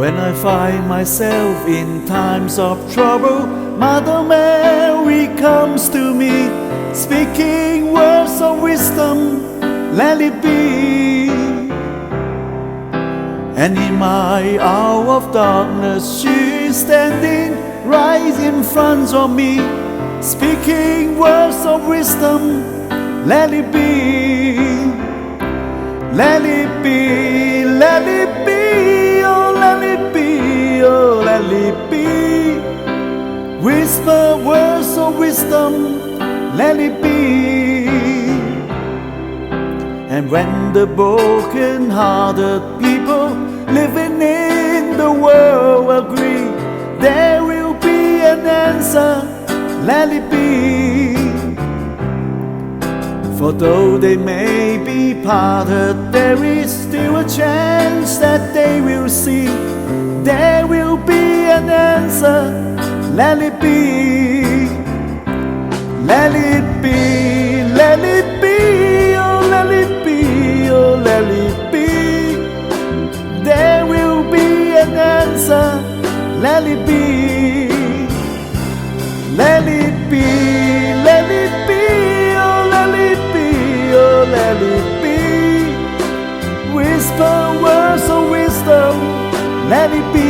When I find myself in times of trouble, Mother Mary comes to me, speaking words of wisdom, let it be. And in my hour of darkness, she is standing right in front of me, speaking words of wisdom, let it be. Let it be, let it be, oh let it be, oh let it be. Whisper words of wisdom, let it be. And when the broken-hearted people living in the world agree, there will be an answer, let it be. For though they may be parted, there is still a chance that they will see. There will be an answer, let it be. Let it be, let it be, oh let it be, oh let it be. There will be an answer, let it be. Let it be, let it be, oh let it be, oh let it be. Whisper words of wisdom, let it be.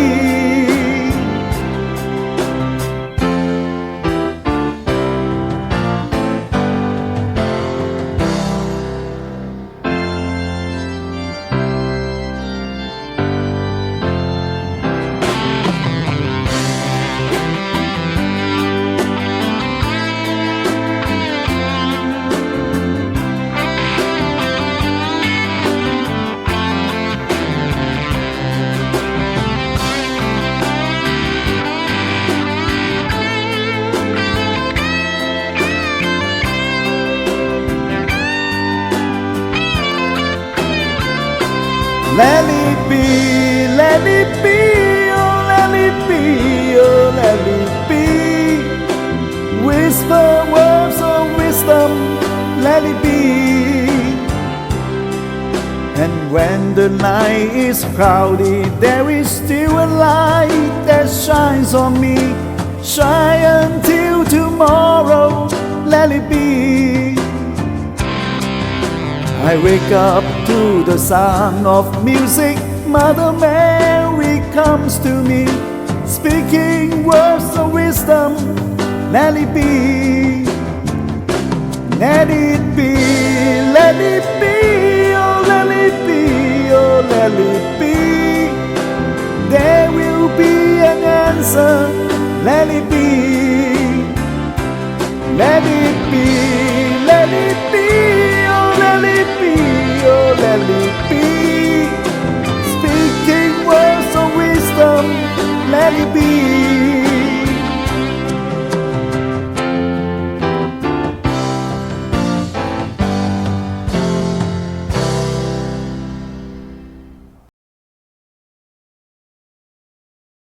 Let it be, let it be, oh let it be, oh let it be. Whisper words of wisdom, let it be. And when the night is cloudy, there is still a light that shines on me. Shine until tomorrow, let it be. I wake up to the sound of music. Mother Mary comes to me, speaking words of wisdom, let it be. Let it be, let it be, oh let it be, oh let it be. There will be an answer, let it be.